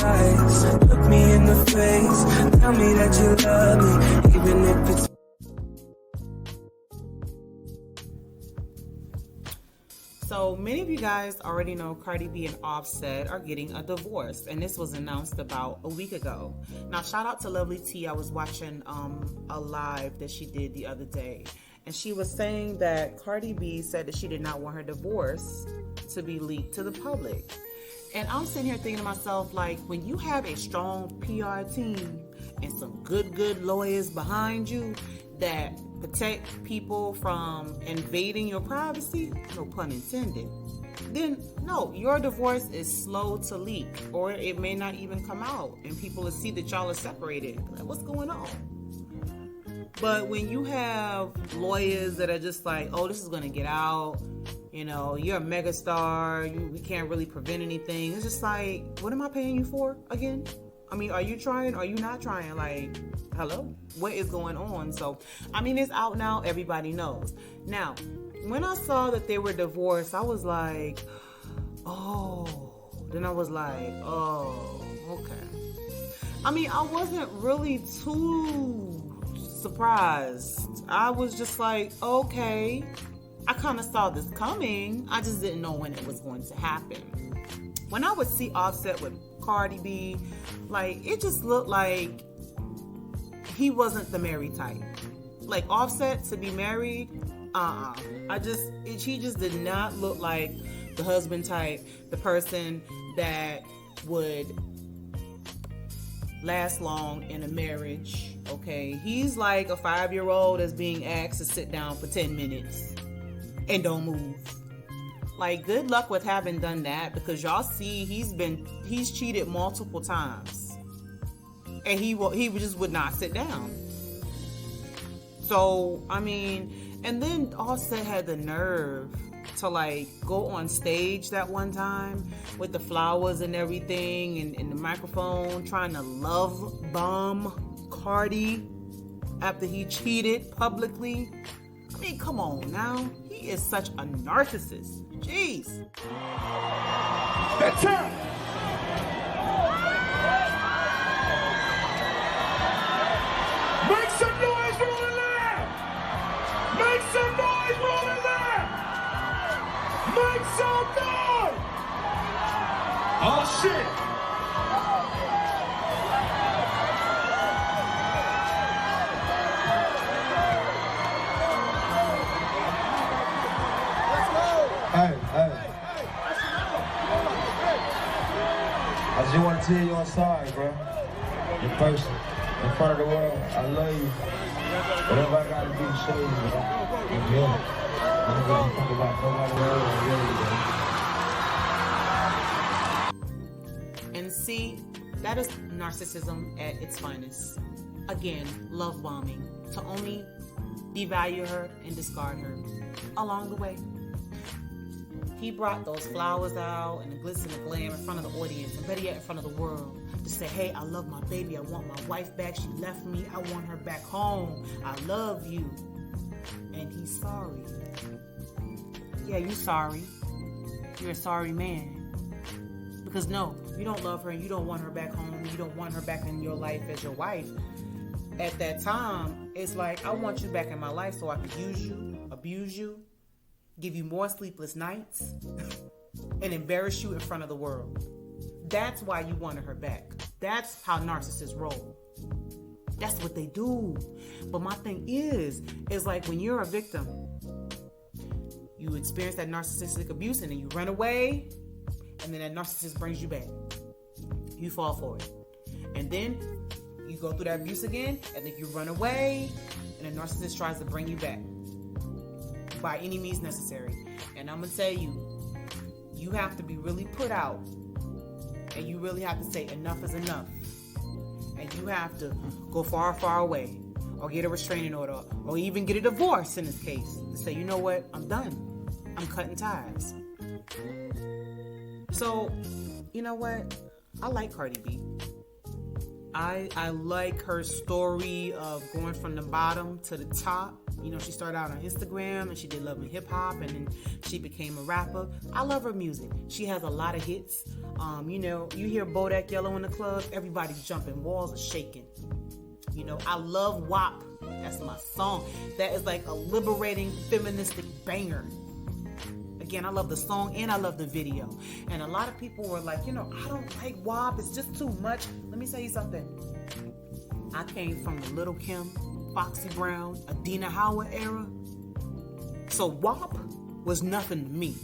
eyes, look me in the face, tell me that you love me, even if it's... So many of you guys already know Cardi B and Offset are getting a divorce, and this was announced about a week ago. Now, shout out to LovelyTi. I was watching a live that she did the other day, and she was saying that Cardi B said that she did not want her divorce to be leaked to the public. And I'm sitting here thinking to myself, like, when you have a strong PR team and some good lawyers behind you that protect people from invading your privacy, no pun intended, then no, your divorce is slow to leak, or it may not even come out and people will see that y'all are separated. Like, what's going on? But when you have lawyers that are just like, oh, this is going to get out, you know, you're a megastar, we can't really prevent anything. It's just like, what am I paying you for again? I mean, are you trying? Are you not trying? Like, hello? What is going on? So, I mean, it's out now. Everybody knows. Now, when I saw that they were divorced, I was like, oh. Then I was like, oh, okay. I mean, I wasn't really too surprised. I was just like, okay. I kind of saw this coming. I just didn't know when it was going to happen. When I would see Offset with Cardi B, like, it just looked like he wasn't the married type. Like, Offset to be married, he just did not look like the husband type, the person that would last long in a marriage, okay? He's like a 5-year-old that's being asked to sit down for 10 minutes and don't move. Like, good luck with having done that, because y'all see he's cheated multiple times, and he just would not sit down. So, I mean, and then Offset had the nerve to, like, go on stage that one time with the flowers and everything and the microphone, trying to love bomb Cardi after he cheated publicly. I mean, come on now. He is such a narcissist. Jeez. That's her. Make some noise, rolling loud. Make some noise, rolling loud. Make some noise. Oh, shit. I just want to tell you I'm sorry, bro. In person, in front of the world, I love you. Whatever I gotta do to show you, bro. I'm gonna think about nobody else. And see, that is narcissism at its finest. Again, love bombing, to only devalue her and discard her along the way. He brought those flowers out and the glitz and the glam in front of the audience, and better yet, in front of the world, to say, hey, I love my baby. I want my wife back. She left me. I want her back home. I love you. And he's sorry. Yeah, you're sorry. You're a sorry man. Because no, you don't love her and you don't want her back home. You don't want her back in your life as your wife. At that time, it's like, I want you back in my life so I can use you, abuse you, give you more sleepless nights, and embarrass you in front of the world. That's why you wanted her back. That's how narcissists roll. That's what they do. But my thing is like, when you're a victim, you experience that narcissistic abuse and then you run away, and then that narcissist brings you back. You fall for it. And then you go through that abuse again, and then you run away, and the narcissist tries to bring you back by any means necessary. And I'm gonna tell you, you have to be really put out, and you really have to say enough is enough, and you have to go far away, or get a restraining order, or even get a divorce in this case, to say, you know what, I'm done, I'm cutting ties. So, you know what, I like Cardi B. I like her story of going from the bottom to the top You know, she started out on Instagram and she did Love and Hip Hop, and then she became a rapper. I love her music. She has a lot of hits. You know, you hear Bodak Yellow in the club, everybody's jumping, walls are shaking. You know, I love WAP. That's my song. That is like a liberating, feministic banger. Again, I love the song and I love the video. And a lot of people were like, you know, I don't like WAP. It's just too much. Let me tell you something. I came from the Little Kim, Foxy Brown, Adina Howard era. So WAP was nothing to me.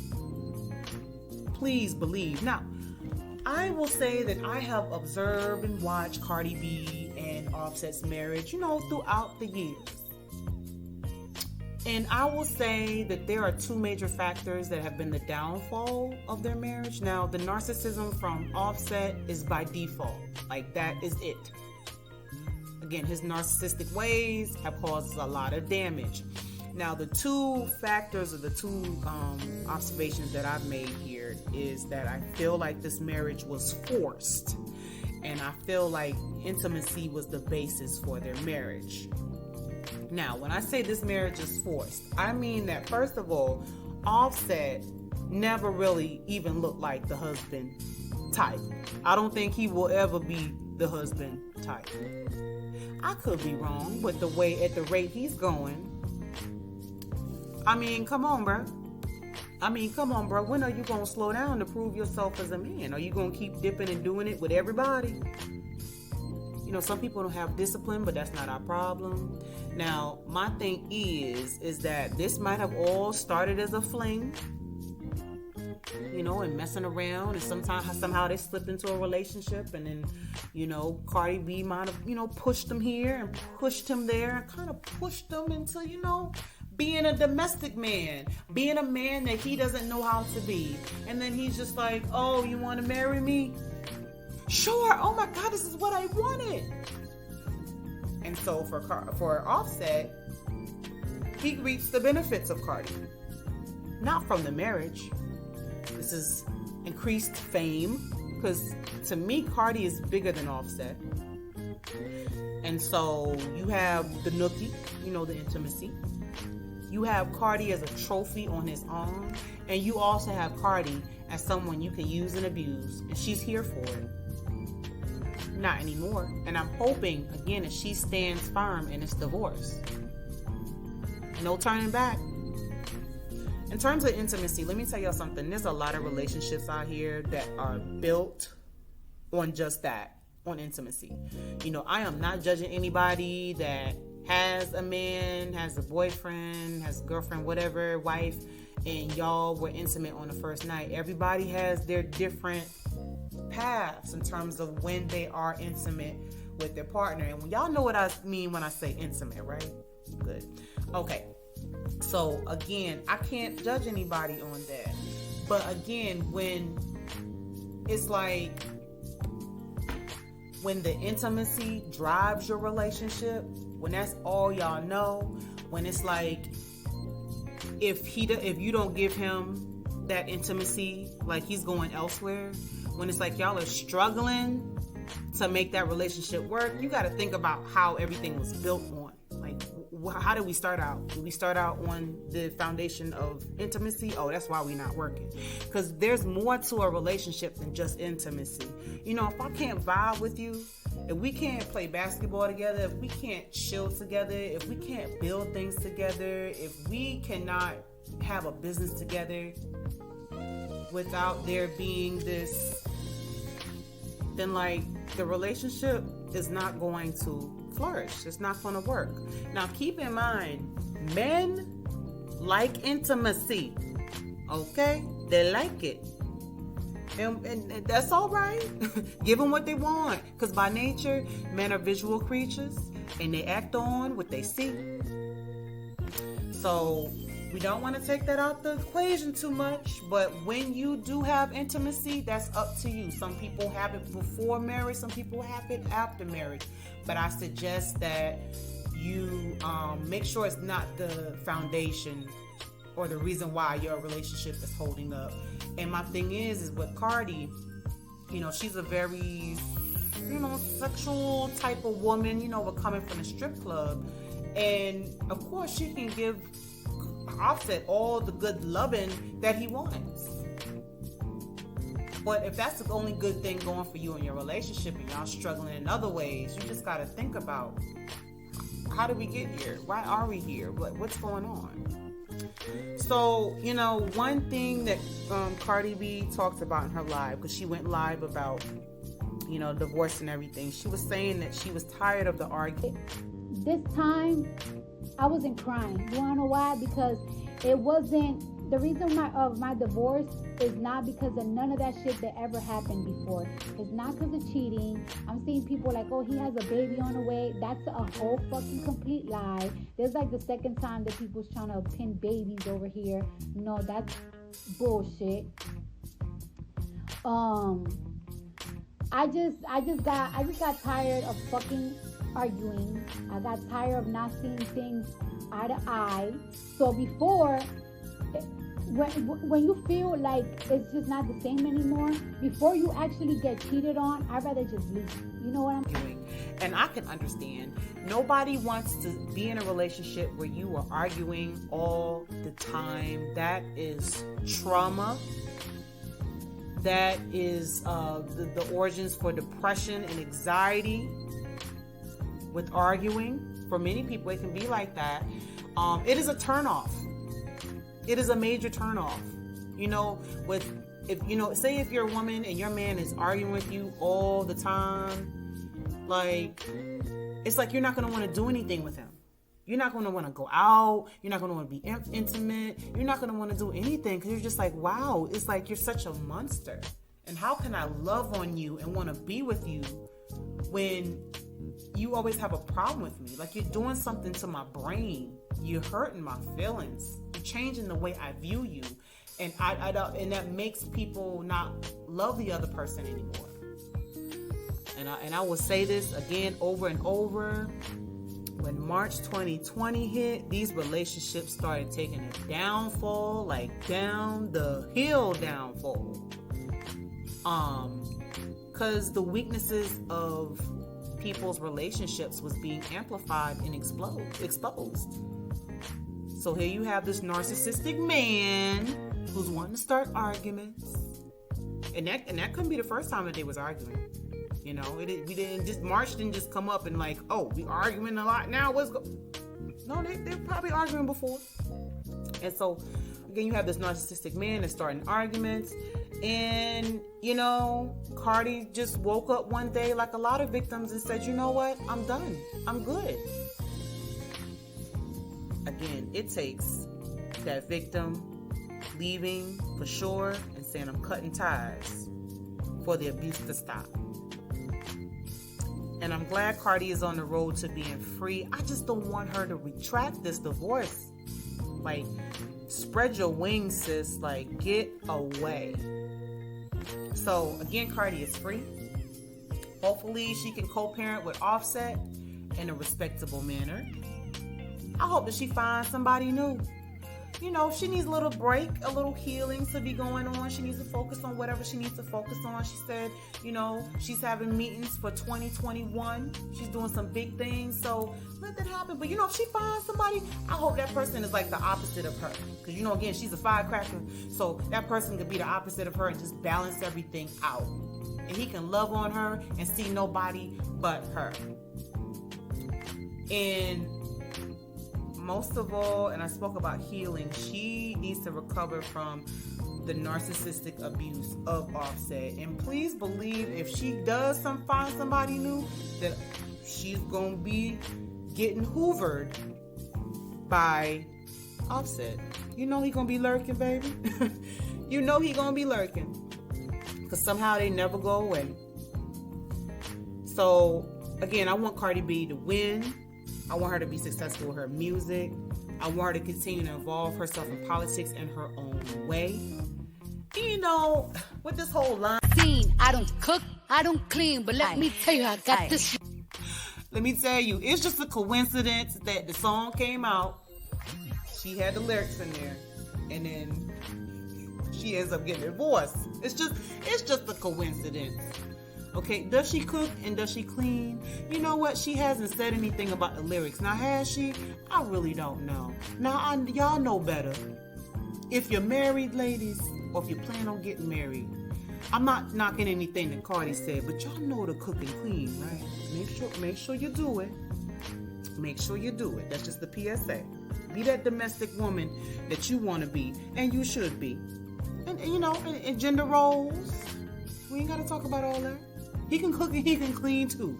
Please believe. Now, I will say that I have observed and watched Cardi B and Offset's marriage, you know, throughout the years. And I will say that there are two major factors that have been the downfall of their marriage. Now, the narcissism from Offset is by default. Like, that is it. Again, his narcissistic ways have caused a lot of damage. Now, the two factors or the two observations that I've made here is that I feel like this marriage was forced. And I feel like intimacy was the basis for their marriage. Now, when I say this marriage is forced, I mean that, first of all, Offset never really even looked like the husband type. I don't think he will ever be the husband type. I could be wrong, but at the rate he's going, I mean, come on, bro. When are you going to slow down to prove yourself as a man? Are you going to keep dipping and doing it with everybody? You know, some people don't have discipline, but that's not our problem. Now, my thing is that this might have all started as a fling, you know, and messing around, and somehow they slipped into a relationship, and then, you know, Cardi B might have, you know, pushed him here and pushed him there, and kind of pushed him into, you know, being a domestic man, being a man that he doesn't know how to be. And then he's just like, oh, you want to marry me? Sure. Oh my God, this is what I wanted. And so for Offset, he reaps the benefits of Cardi. Not from the marriage. This is increased fame, because to me, Cardi is bigger than Offset. And so you have the nookie, you know, the intimacy. You have Cardi as a trophy on his arm, and you also have Cardi as someone you can use and abuse, and she's here for it. Not anymore. And I'm hoping, again, that she stands firm in this divorce. No turning back. In terms of intimacy, let me tell y'all something. There's a lot of relationships out here that are built on just that, on intimacy. You know, I am not judging anybody that has a man, has a boyfriend, has a girlfriend, whatever, wife, and y'all were intimate on the first night. Everybody has their different paths in terms of when they are intimate with their partner. And y'all know what I mean when I say intimate, right? Good. Okay. So again, I can't judge anybody on that. But again, when it's like, when the intimacy drives your relationship, when that's all y'all know, when it's like, if you don't give him that intimacy, like he's going elsewhere, when it's like y'all are struggling to make that relationship work, you got to think about how everything was built on. Like, how did we start out? Did we start out on the foundation of intimacy? Oh, that's why we're not working. Because there's more to a relationship than just intimacy. You know, if I can't vibe with you, if we can't play basketball together, if we can't chill together, if we can't build things together, if we cannot have a business together without there being this, then like the relationship is not going to flourish. It's not going to work. Now keep in mind, men like intimacy. Okay? They like it. And that's all right. Give them what they want. Because by nature, men are visual creatures and they act on what they see. So we don't want to take that out the equation too much. But when you do have intimacy, that's up to you. Some people have it before marriage. Some people have it after marriage. But I suggest that you make sure it's not the foundation or the reason why your relationship is holding up. And my thing is with Cardi, you know, she's a very, you know, sexual type of woman, you know, we're coming from a strip club. And of course, she can give Offset all the good loving that he wants. But if that's the only good thing going for you in your relationship and y'all struggling in other ways, you just got to think about, how did we get here? Why are we here? What's going on? So, you know, one thing that Cardi B talked about in her live, because she went live about, you know, divorce and everything. She was saying that she was tired of the argument. This time, I wasn't crying. You wanna know why? Because it wasn't, the reason of my divorce is not because of none of that shit that ever happened before. It's not because of cheating. I'm seeing people like, oh, he has a baby on the way. That's a whole fucking complete lie. There's like the second time that people's trying to pin babies over here. No, that's bullshit. I just got tired of fucking arguing. I got tired of not seeing things eye to eye. So before, when you feel like it's just not the same anymore, before you actually get cheated on, I'd rather just leave. You know what I'm doing? And I can understand. Nobody wants to be in a relationship where you are arguing all the time. That is trauma. That is the origins for depression and anxiety with arguing. For many people, it can be like that. It is a turnoff. It is a major turnoff. You know, say if you're a woman and your man is arguing with you all the time, like, it's like you're not going to want to do anything with him. You're not going to want to go out. You're not going to want to be intimate. You're not going to want to do anything because you're just like, wow, it's like you're such a monster. And how can I love on you and want to be with you when you always have a problem with me? Like, you're doing something to my brain. You're hurting my feelings. You're changing the way I view you. And and that makes people not love the other person anymore. And I will say this again over and over. When March 2020 hit, these relationships started taking a downfall, like down the hill downfall. Because the weaknesses of people's relationships was being amplified and exposed. So here you have this narcissistic man who's wanting to start arguments. And that couldn't be the first time that they was arguing. You know, March didn't just come up and like, oh, we arguing a lot now. No, they're probably arguing before. And so, again, you have this narcissistic man that's starting arguments. And, you know, Cardi just woke up one day like a lot of victims and said, you know what? I'm done. I'm good. Again, it takes that victim leaving for sure and saying, I'm cutting ties for the abuse to stop. And I'm glad Cardi is on the road to being free. I just don't want her to retract this divorce. Like, spread your wings, sis. Like, get away. So, again, Cardi is free. Hopefully, she can co-parent with Offset in a respectable manner. I hope that she finds somebody new. You know, she needs a little break, a little healing to be going on. She needs to focus on whatever she needs to focus on. She said, you know, she's having meetings for 2021. She's doing some big things. So let that happen. But, you know, if she finds somebody, I hope that person is like the opposite of her. Because, you know, again, she's a firecracker. So that person could be the opposite of her and just balance everything out. And he can love on her and see nobody but her. And most of all, and I spoke about healing, she needs to recover from the narcissistic abuse of Offset. And please believe if she does find somebody new, that she's going to be getting hoovered by Offset. You know he going to be lurking, baby. You know he going to be lurking. Because somehow they never go away. So, again, I want Cardi B to win. I want her to be successful with her music. I want her to continue to involve herself in politics in her own way. You know, with this whole line. I don't cook, I don't clean, but let me tell you, I got this. Let me tell you, it's just a coincidence that the song came out. She had the lyrics in there. And then she ends up getting divorced. It's just a coincidence. Okay, does she cook and does she clean? You know what? She hasn't said anything about the lyrics. Now, has she? I really don't know. Now, y'all know better. If you're married, ladies, or if you plan on getting married, I'm not knocking anything that Cardi said, but y'all know to cook and clean, right? Make sure you do it. Make sure you do it. That's just the PSA. Be that domestic woman that you want to be, and you should be. And you know, and gender roles. We ain't got to talk about all that. He can cook and he can clean too.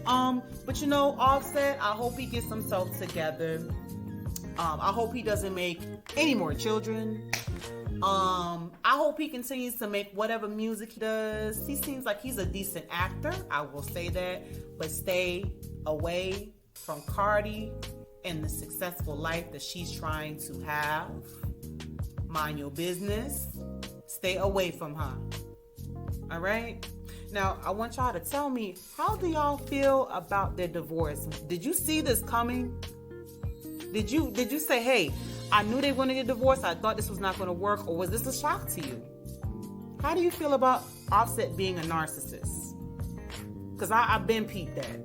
But you know, Offset, I hope he gets himself together. I hope he doesn't make any more children. I hope he continues to make whatever music he does. He seems like he's a decent actor, I will say that. But stay away from Cardi and the successful life that she's trying to have. Mind your business. Stay away from her. All right? Now, I want y'all to tell me, how do y'all feel about their divorce? Did you see this coming? Did you say, hey, I knew they were going to get divorced, I thought this was not going to work, or was this a shock to you? How do you feel about Offset being a narcissist? Because I've been peeped that.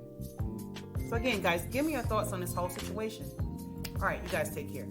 So again, guys, give me your thoughts on this whole situation. All right, you guys take care.